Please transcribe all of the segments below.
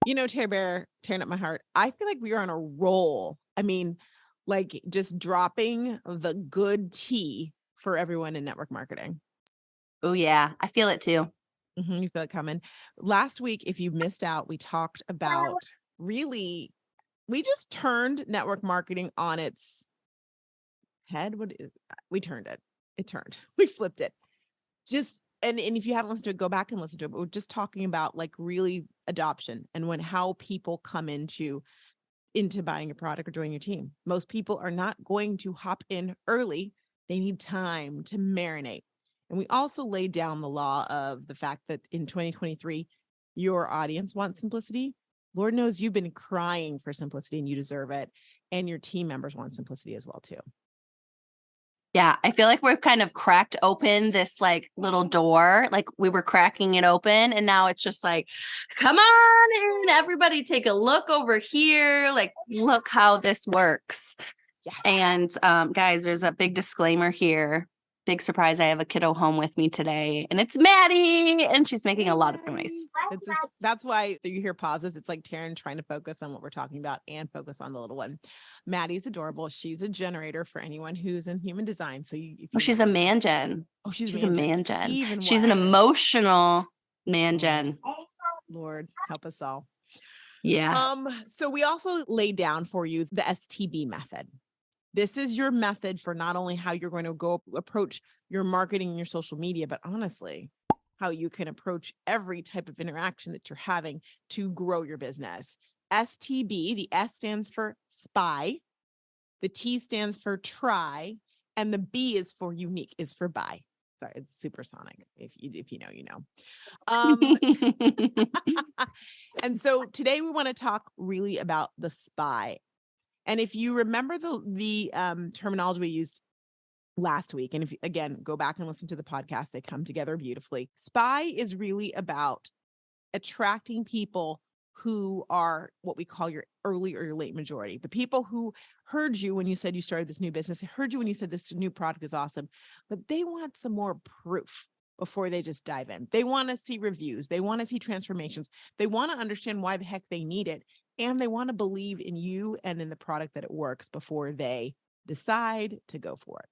Tara Bear, tearing up my heart. I feel like we are on a roll. I mean, like just dropping the good tea for everyone in network marketing. Oh, yeah. I feel it too. You feel it coming. Last week, if you missed out, we talked about we just turned network marketing on its head. We turned it. It turned. We flipped it. And if you haven't listened to it, go back and listen to it. But we're just talking about like really adoption and how people come into buying a product or joining your team. Most people are not going to hop in early. They need time to marinate. And we also laid down the law of the fact that in 2023, your audience wants simplicity. Lord knows you've been crying for simplicity and you deserve it. And your team members want simplicity as well, too. Yeah, I feel like we've kind of cracked open this like little door, like we were cracking it open, and now it's just like, come on in, everybody take a look over here, like look how this works. Yes. And guys, there's a big disclaimer here. Big surprise, I have a kiddo home with me today, and it's Maddie, and she's making a lot of noise. That's why you hear pauses. It's like Taryn trying to focus on what we're talking about and focus on the little one. Maddie's adorable. She's a generator for anyone who's in human design. So she's a man gen. Oh, she's a man gen. She's an emotional man gen. Lord, help us all. Yeah. So we also laid down for you the STB method. This is your method for not only how you're going to go approach your marketing and your social media, but honestly, how you can approach every type of interaction that you're having to grow your business. STB, the S stands for spy, the T stands for try, and the B is for unique, is for buy. Sorry, it's supersonic. If you know, you know. And so today we want to talk really about the spy. And if you remember the terminology we used last week, and if again, go back and listen to the podcast, they come together beautifully. Spy is really about attracting people who are what we call your early or your late majority. The people who heard you when you said you started this new business, heard you when you said this new product is awesome, but they want some more proof before they just dive in. They want to see reviews. They want to see transformations. They want to understand why the heck they need it. And they want to believe in you and in the product that it works before they decide to go for it.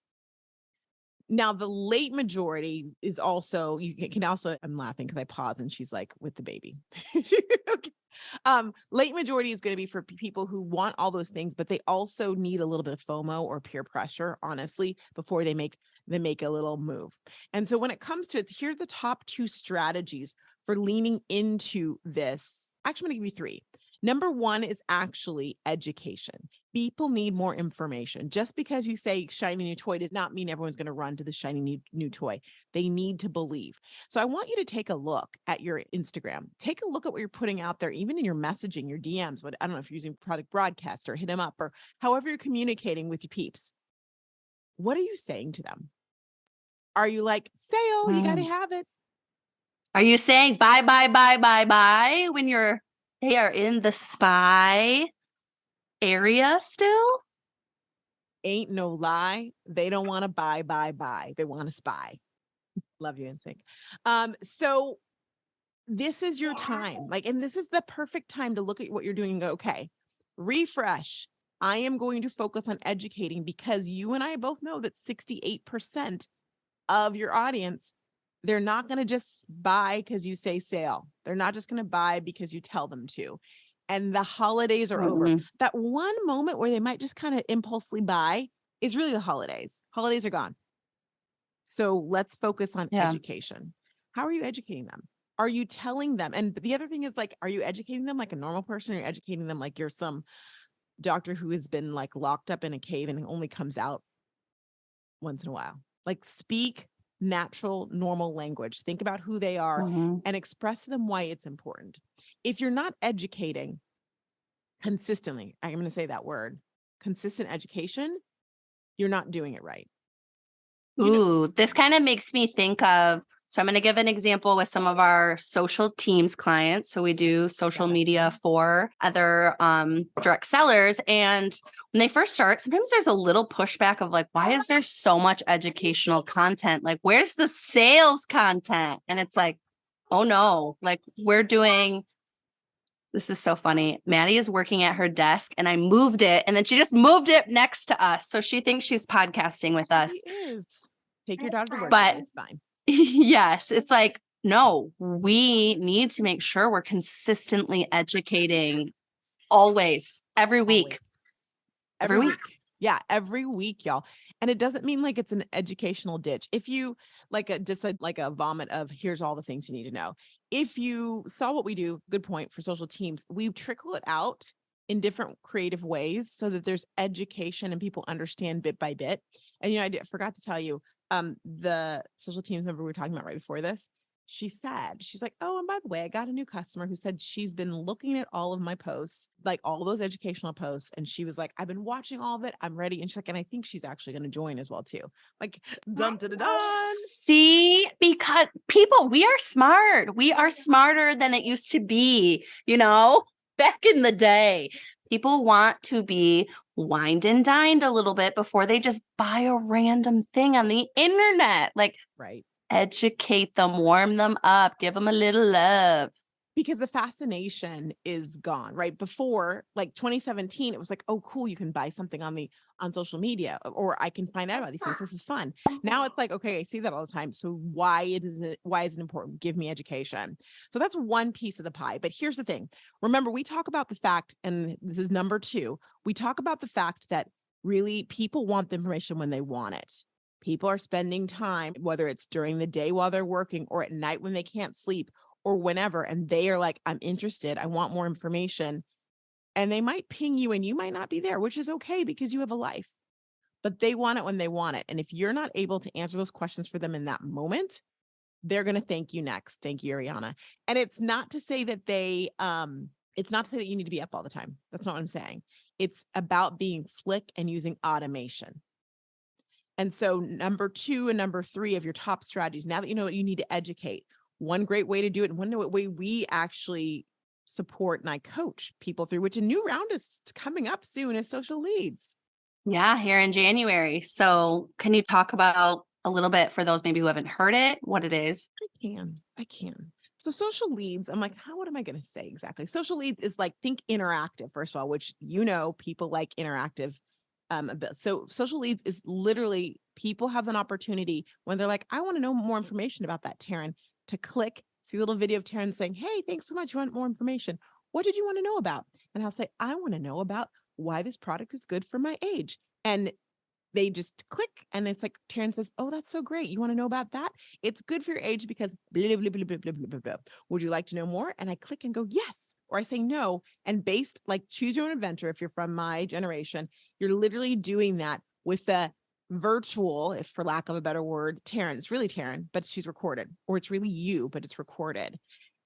Now, the late majority is also, you can also, I'm laughing because I pause and she's like, with the baby. Okay. Late majority is going to be for people who want all those things, but they also need a little bit of FOMO or peer pressure, honestly, before they make a little move. And so when it comes to it, here are the top 2 strategies for leaning into this. Actually, I'm going to give you 3. Number 1 is actually education. People need more information. Just because you say shiny new toy does not mean everyone's going to run to the shiny new toy. They need to believe. So I want you to take a look at your Instagram. Take a look at what you're putting out there, even in your messaging, your DMs. I don't know if you're using product broadcast or hit them up or however you're communicating with your peeps. What are you saying to them? Are you like, sale, you got to have it? Are you saying bye, bye, bye, bye, bye when they are in the spy area still? Ain't no lie. They don't want to buy. They want to spy. Love you, NSYNC. So this is your time. And this is the perfect time to look at what you're doing and go, okay, refresh. I am going to focus on educating because you and I both know that 68% of your audience, they're not going to just buy because you say sale. They're not just going to buy because you tell them to. And the holidays are over. That one moment where they might just kind of impulsively buy is really the holidays. Holidays are gone. So let's focus on education. How are you educating them? Are you telling them? And the other thing is are you educating them like a normal person? Or are you educating them like you're some doctor who has been locked up in a cave and only comes out once in a while? Speak natural, normal language. Think about who they are and express to them why it's important. If you're not educating consistently, I'm going to say that word, consistent education, you're not doing it right. This kind of makes me think of, so I'm going to give an example with some of our social teams clients. So we do social media for other direct sellers. And when they first start, sometimes there's a little pushback of why is there so much educational content? Where's the sales content? And it's oh no, we're doing This is so funny. Maddie is working at her desk and I moved it and then she just moved it next to us. So she thinks she's podcasting with us. She is. Take your daughter to work. But It's fine. yes, it's like, no, we need to make sure we're consistently educating always, every week. Every week. Yeah, every week, y'all. And it doesn't mean like it's an educational ditch. If you like a vomit of here's all the things you need to know. If you saw what we do, good point for social teams, we trickle it out in different creative ways so that there's education and people understand bit by bit. And I forgot to tell you, the social teams member we were talking about right before this, she's like, oh, and by the way, I got a new customer who said she's been looking at all of my posts, like all those educational posts. And she was like, I've been watching all of it. I'm ready. And she's like, and I think she's actually going to join as well too. Like, dun, dun, dun, dun. See, because we are smart. We are smarter than it used to be, back in the day. People want to be wined and dined a little bit before they just buy a random thing on the internet. Like, right. Educate them, warm them up, give them a little love. Because the fascination is gone, right? Before, like 2017, it was like, oh, cool, you can buy something on social media, or I can find out about these things. This is fun. Now it's like, okay, I see that all the time. So why is it important? Give me education. So that's one piece of the pie. But here's the thing. Remember, we talk about the fact, and this is number 2, we talk about the fact that really people want the information when they want it. People are spending time, whether it's during the day while they're working or at night when they can't sleep or whenever, and they are like, I'm interested. I want more information. And they might ping you and you might not be there, which is okay because you have a life, but they want it when they want it. And if you're not able to answer those questions for them in that moment, they're going to thank you next. Thank you, Ariana. And it's not to say that it's not to say that you need to be up all the time. That's not what I'm saying. It's about being slick and using automation. And so number 2 and number 3 of your top strategies, now that you know what you need to educate, one great way to do it, and one way we actually support and I coach people through, which a new round is coming up soon, is social leads. Yeah, here in January. So can you talk about a little bit for those maybe who haven't heard it, what it is? I can. So social leads, I'm like, what am I going to say exactly? Social leads is like, think interactive, first of all, which, people like interactive. So social leads is literally people have an opportunity when they're like, I want to know more information about that, Taryn, to click, see a little video of Taryn saying, hey, thanks so much. You want more information? What did you want to know about? And I'll say, I want to know about why this product is good for my age. And they just click and it's like, Taryn says, oh, that's so great. You want to know about that? It's good for your age because blah, blah, blah, blah, blah, blah, blah, blah. Would you like to know more? And I click and go, yes. Or I say no. And based, like, choose your own adventure. If you're from my generation, you're literally doing that with the virtual, if for lack of a better word, Taryn. It's really Taryn, but she's recorded, or it's really you, but it's recorded.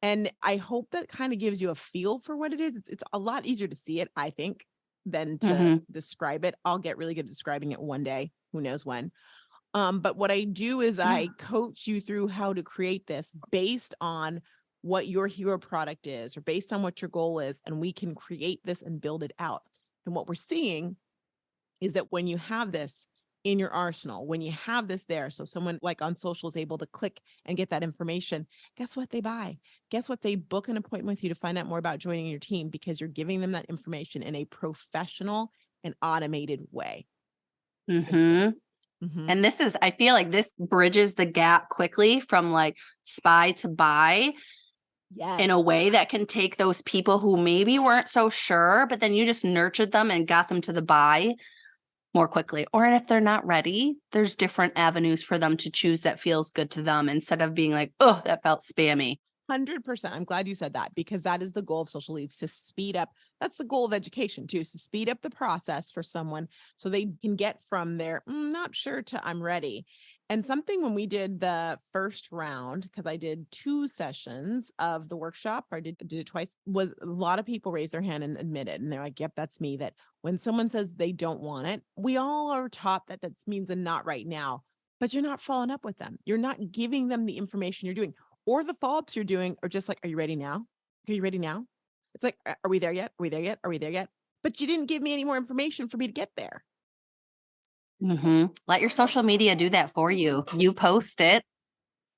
And I hope that kind of gives you a feel for what it is. It's a lot easier to see it, I think, than to describe it. I'll get really good at describing it one day, who knows when. But what I do is I coach you through how to create this based on what your hero product is, or based on what your goal is, and we can create this and build it out. And what we're seeing is that when you have this in your arsenal, when you have this there, so someone like on social is able to click and get that information, guess what they buy? Guess what? They book an appointment with you to find out more about joining your team, because you're giving them that information in a professional and automated way. And I feel like this bridges the gap quickly from like spy to buy. Yes. In a way that can take those people who maybe weren't so sure, but then you just nurtured them and got them to the buy more quickly. Or if they're not ready, there's different avenues for them to choose that feels good to them instead of being like, oh, that felt spammy. 100%. I'm glad you said that, because that is the goal of social leads, to speed up. That's the goal of education too, is to speed up the process for someone so they can get from their not sure to I'm ready. And something when we did the first round, because I did 2 sessions of the workshop, or I did it twice, was a lot of people raised their hand and admitted, and they're like, yep, that's me. That when someone says they don't want it, we all are taught that means a not right now, but you're not following up with them. You're not giving them the information you're doing, or the follow-ups you're doing are just like, are you ready now? Are you ready now? It's like, are we there yet? Are we there yet? Are we there yet? But you didn't give me any more information for me to get there. Let your social media do that for you. You post it.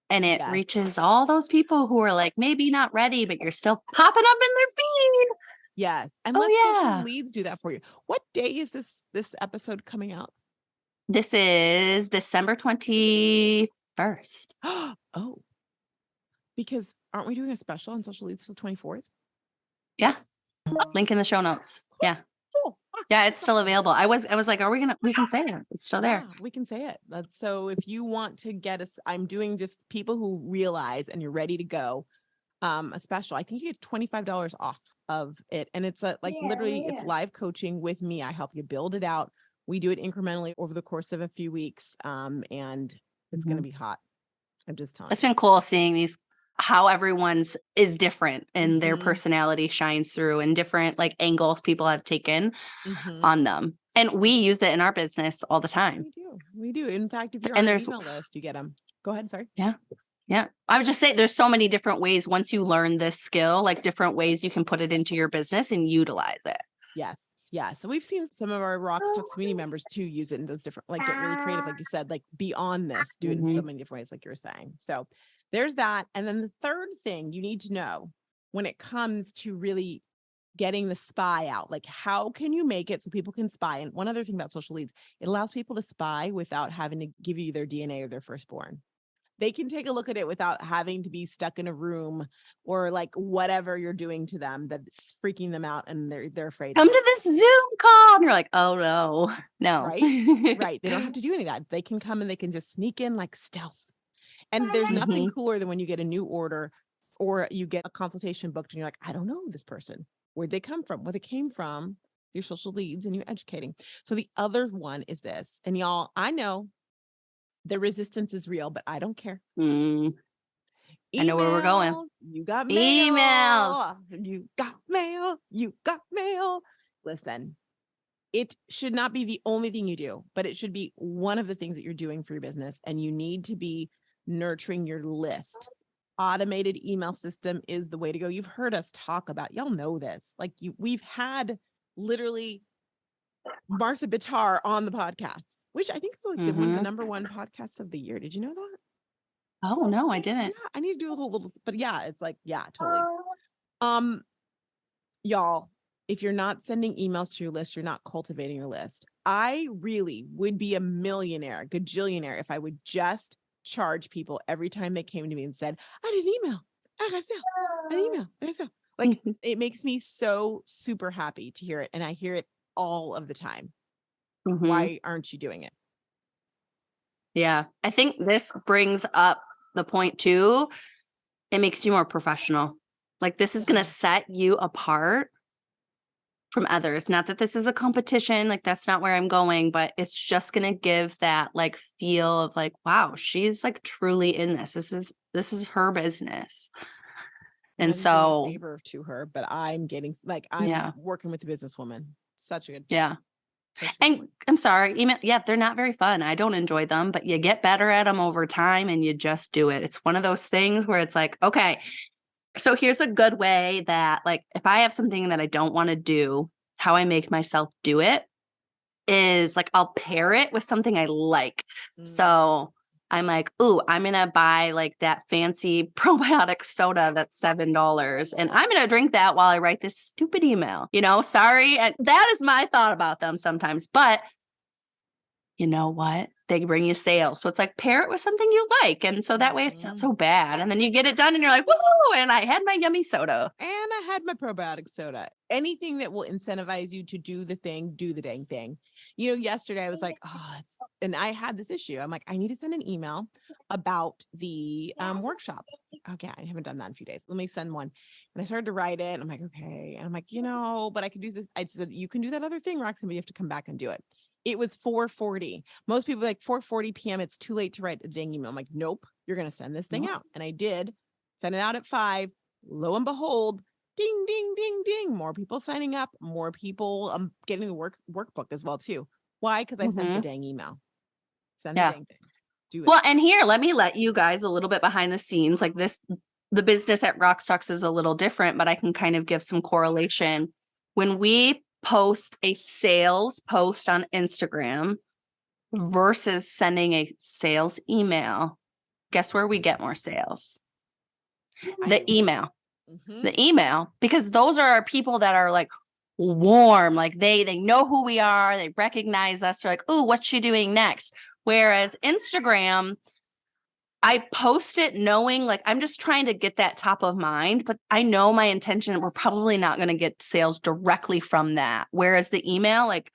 And it Yes. reaches all those people who are like maybe not ready, but you're still popping up in their feed. Yes. And Oh, let social yeah. leads do that for you. What day is this episode coming out? This is December 21st. Oh, because aren't we doing a special on social leads till 24th? Yeah. Link in the show notes. Yeah. Cool. Yeah, it's still available. I was like, we can say it. It's still there. Yeah, we can say it. That's so if you want to get us, I'm doing just people who realize and you're ready to go. A special. I think you get $25 off of it. And it's literally it's live coaching with me. I help you build it out. We do it incrementally over the course of a few weeks. And it's gonna be hot. I'm just telling It's you. been cool seeing how everyone's is different and their Mhm. personality shines through and different like angles people have taken Mhm. on them. And we use it in our business all the time. We do. In fact, if you're And on an there's email list, you get them. Go ahead. Sorry. Yeah. I would just say there's so many different ways once you learn this skill, like different ways you can put it into your business and utilize it. Yes. Yeah. So we've seen some of our RoxTalks community members too use it in those different, like get really creative, like you said, like beyond this, do it in so many different ways, like you were saying. So there's that. And then the third thing you need to know when it comes to really getting the spy out, like how can you make it so people can spy? And one other thing about social leads, it allows people to spy without having to give you their DNA or their firstborn. They can take a look at it without having to be stuck in a room or like whatever you're doing to them that's freaking them out and they're afraid. Come to this Zoom call. And you're like, oh no. Right? Right. They don't have to do any of that. They can come and they can just sneak in like stealth. And there's nothing cooler than when you get a new order or you get a consultation booked and you're like, I don't know this person. Where'd they come from? Where they came from, your social leads and you're educating. So the other one is this. And y'all, I know the resistance is real, but I don't care. I know where we're going. Emails, you got mail. Emails. You got mail. You got mail. Listen, it should not be the only thing you do, but it should be one of the things that you're doing for your business. And you need to be nurturing your list. Automated email system is the way to go. You've heard us talk about, y'all know this. Like we've had literally Martha Bitar on the podcast, which I think was like one of the number one podcasts of the year. Did you know that? Oh no, I didn't. Yeah, I need to do a little, but yeah, it's like, yeah, totally. Y'all, if you're not sending emails to your list, you're not cultivating your list. I really would be a millionaire, gajillionaire if I would just charge people every time they came to me and said, I did an email. I got a sale. I did an email. I got a sale. Like it makes me so super happy to hear it. And I hear it all of the time. Why aren't you doing it? Yeah. I think this brings up the point too. It makes you more professional. Like this is going to set you apart from others. Not that this is a competition, like that's not where I'm going, but it's just going to give that like feel of like, wow, she's like truly in this. This is her business. And so a favor to her, but I'm getting like, I'm working with a businesswoman. Such a good. Yeah. And I'm sorry, email, they're not very fun. I don't enjoy them, but you get better at them over time and you just do it. It's one of those things where it's like, okay, so here's a good way that like, if I have something that I don't want to do, how I make myself do it is like, I'll pair it with something I like. So I'm like, ooh, I'm going to buy like that fancy probiotic soda that's $7 and I'm going to drink that while I write this stupid email, sorry. And that is my thought about them sometimes, but you know what? They bring you sales. So it's like pair it with something you like. And so that way it's not so bad. And then you get it done and you're like, woo, and I had my yummy soda. And I had my probiotic soda. Anything that will incentivize you to do the thing, do the dang thing. Yesterday I was like, and I had this issue. I'm like, I need to send an email about the workshop. Okay, I haven't done that in a few days. Let me send one. And I started to write it. And I'm like, okay. And I'm like, but I could do this. I said, you can do that other thing, Roxanne, but you have to come back and do it. It was 4:40. Most people are like 4:40 p.m. It's too late to write a dang email. I'm like, nope, you're going to send this thing out. And I did send it out at 5. Lo and behold, ding, ding, ding, ding. More people signing up, more people getting the workbook as well too. Why? Because I sent the dang email. Send the dang thing. Do it. Well, and here, let me let you guys a little bit behind the scenes. Like the business at RoxTalks is a little different, but I can kind of give some correlation. When we post a sales post on Instagram versus sending a sales email, guess where we get more sales? The email. Mm-hmm. The email, because those are our people that are like warm, like they know who we are, they recognize us. They're like, oh, what's she doing next? Whereas Instagram, I post it knowing like I'm just trying to get that top of mind, but I know my intention, we're probably not going to get sales directly from that. Whereas the email, like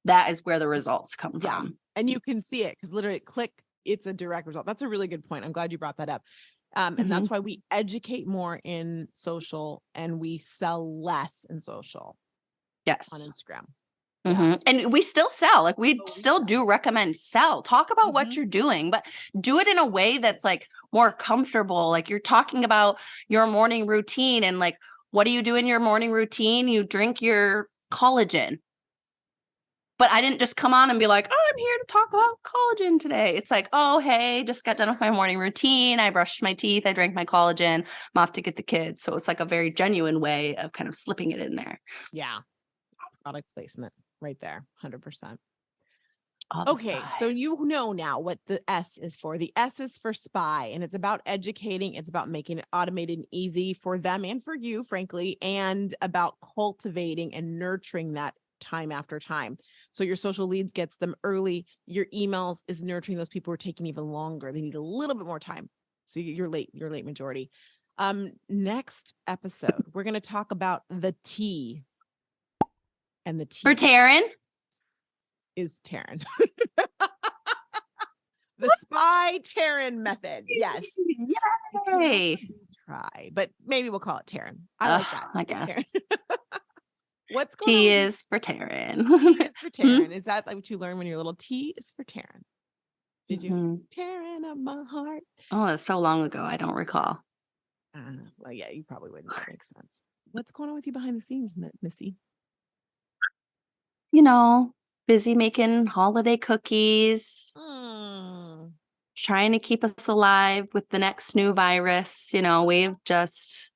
that is where the results come from. And you can see it because literally click, it's a direct result. That's a really good point. I'm glad you brought that up. And that's why we educate more in social and we sell less in social. Yes. On Instagram. And we still sell, like we still do recommend sell, talk about what you're doing, but do it in a way that's like more comfortable. Like you're talking about your morning routine and like, what do you do in your morning routine? You drink your collagen. But I didn't just come on and be like, oh, I'm here to talk about collagen today. It's like, oh, hey, just got done with my morning routine. I brushed my teeth. I drank my collagen. I'm off to get the kids. So it's like a very genuine way of kind of slipping it in there. Yeah. Product placement right there. 100%. Okay. So you know now what the S is for. The S is for SPY, and it's about educating. It's about making it automated and easy for them and for you, frankly, and about cultivating and nurturing that time after time. So your social leads gets them early. Your emails is nurturing those people who are taking even longer. They need a little bit more time. So you're late majority. Next episode, we're going to talk about the T. And the T for Taryn is Taryn. The SPY Taryn method. Yes. Yay. Try, but maybe we'll call it Taryn. I like that. I guess. What's going on? T is for Taryn. T is for Taryn. Is that like what you learn when you're little? T is for Taryn. Did you? Taryn of my heart. Oh, that's so long ago. I don't recall. Well, yeah, you probably wouldn't. That makes sense. What's going on with you behind the scenes, Missy? You know, busy making holiday cookies, trying to keep us alive with the next new virus. You know, we've just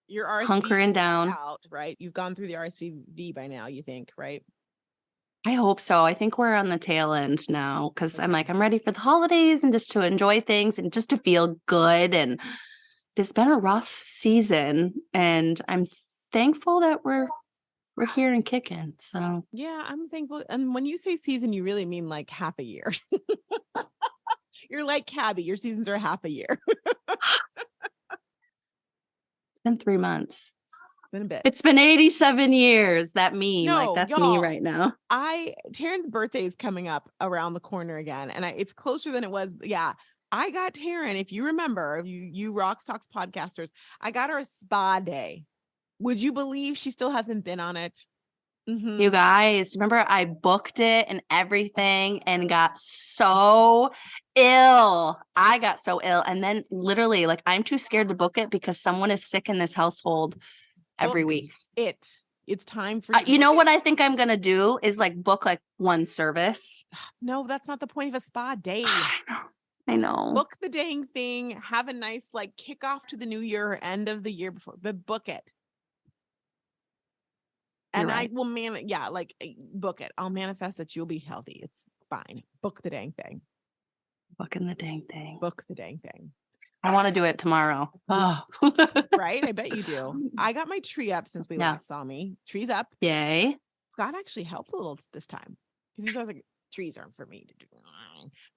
your RSV hunkering down. Out, right? You've gone through the RSV by now, you think, right? I hope so. I think we're on the tail end now because I'm ready for the holidays and just to enjoy things and just to feel good. And it's been a rough season, and I'm thankful that we're here and kicking. So yeah, I'm thankful. And when you say season, you really mean like half a year. You're like Cabby. Your seasons are half a year. It's been 3 months. It's been a bit. It's been 87 years. That meme, No, that's me right now. Taryn's birthday is coming up around the corner again, and it's closer than it was. Yeah, I got Taryn. If you remember, you RoxTalks podcasters, I got her a spa day. Would you believe she still hasn't been on it? You guys, remember I booked it and everything and got so ill. I got so ill. And then literally, like, I'm too scared to book it because someone is sick in this household every week. It's time for you know what I think I'm going to do is like book like one service. No, that's not the point of a spa day. I know. Book the dang thing. Have a nice like kickoff to the new year or end of the year before, but book it. And right. I will book it. I'll manifest that you'll be healthy. It's fine. Book the dang thing. Booking the dang thing. Book the dang thing. I want to do it tomorrow. Oh. Right? I bet you do. I got my tree up since we last saw me. Tree's up. Yay. Scott actually helped a little this time. Because he's always like, trees aren't for me to do.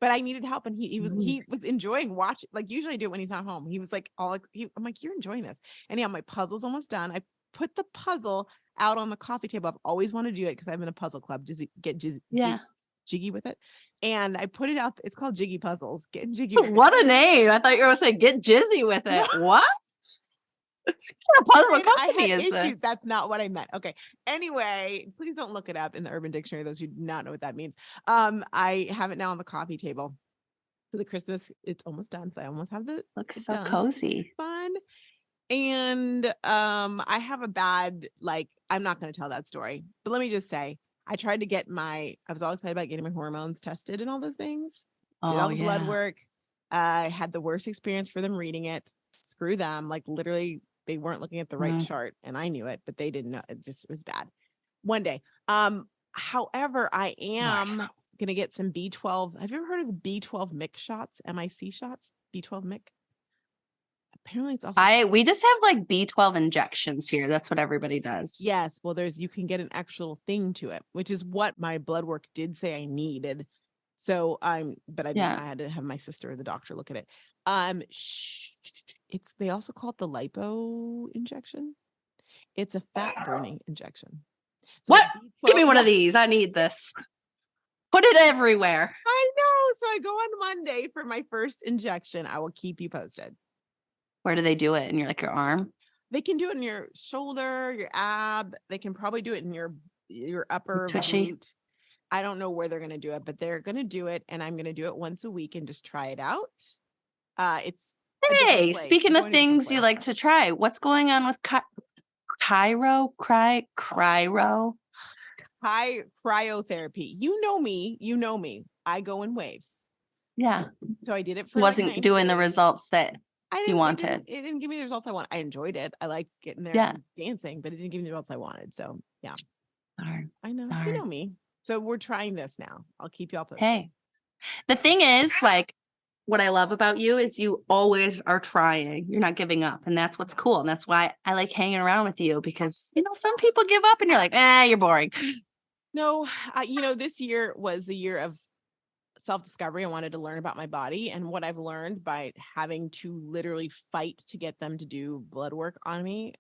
But I needed help, and he was enjoying watching. Like usually I do it when he's not home. He was like I'm like, you're enjoying this. Anyhow, my puzzle's almost done. I put the puzzle out on the coffee table. I've always wanted to do it because I'm in a puzzle club. Just get jiggy with it. And I put it up. It's called Jiggy Puzzles. Getting jiggy with what a name. I thought you were going to say get jizzy with it. What? What puzzle company is this? That's not what I meant. Okay. Anyway, please don't look it up in the Urban Dictionary. Those who do not know what that means. I have it now on the coffee table. For the Christmas, it's almost done. So I almost have the looks so cozy. It's fun. And I have a bad, I'm not going to tell that story, but let me just say, I tried to get I was all excited about getting my hormones tested and all those things. Did all the blood work. I had the worst experience for them reading it. Screw them. Like literally, they weren't looking at the right chart, and I knew it, but they didn't know. It was bad. One day. However, I am gonna get some B12. Have you ever heard of the B12 mix shots? MIC shots? B12 mix? Apparently it's also We just have like B12 injections here. That's what everybody does. yes. Well, you can get an actual thing to it, which is what my blood work did say I needed. So but I had to have my sister or the doctor look at it. They also call it the lipo injection. It's a fat burning injection. So what? Give me one of these. I need this. Put it everywhere. I know. So I go on Monday for my first injection. I will keep you posted. Where do they do it? In your arm? They can do it in your shoulder, your ab. They can probably do it in your upper glute. I don't know where they're going to do it, but they're going to do it. And I'm going to do it once a week and just try it out. Hey, speaking of things you like to try, what's going on with cryotherapy? You know me. I go in waves. Yeah. So I did it for wasn't doing the results that you wanted. It didn't give me the results I want. I enjoyed it. I like getting there and dancing, but it didn't give me the results I wanted. So yeah. Darn. I know. You know me. So we're trying this now. I'll keep y'all posted. Hey. The thing is, what I love about you is you always are trying. You're not giving up. And that's what's cool. And that's why I like hanging around with you, because, some people give up and you're like, you're boring. No, this year was the year of self-discovery. I wanted to learn about my body, and what I've learned by having to literally fight to get them to do blood work on me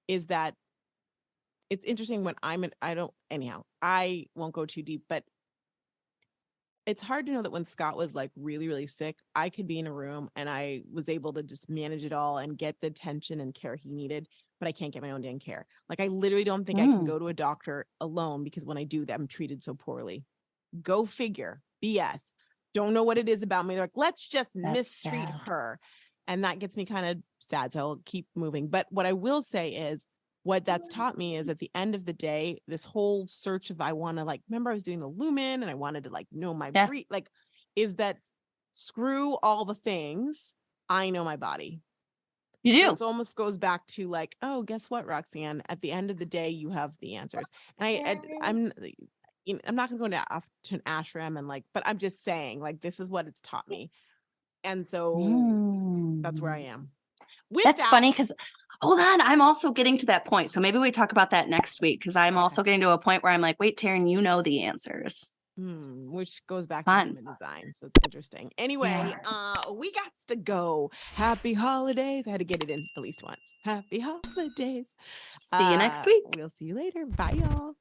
is that it's interesting when I won't go too deep, but it's hard to know that when Scott was really, really sick, I could be in a room and I was able to just manage it all and get the attention and care he needed, but I can't get my own damn care. I literally don't think I can go to a doctor alone, because when I do that, I'm treated so poorly. Go figure. BS. Don't know what it is about me. They're like, let's just mistreat her. And that gets me kind of sad. So I'll keep moving. But what I will say is, what that's taught me is, at the end of the day, this whole search of, I want to remember I was doing the lumen and I wanted to know my breathe, is that screw all the things. I know my body. You do. So it almost goes back to oh, guess what, Roxanne? At the end of the day, you have the answers. And I'm not going to go to an ashram but I'm just saying, this is what it's taught me. And so that's where I am. That's funny, because hold on, I'm also getting to that point. So maybe we talk about that next week, because I'm also getting to a point where I'm like, wait, Taryn, you know the answers. Which goes back to human design. So it's interesting. Anyway, we got to go. Happy holidays. I had to get it in at least once. Happy holidays. See you next week. We'll see you later. Bye, y'all.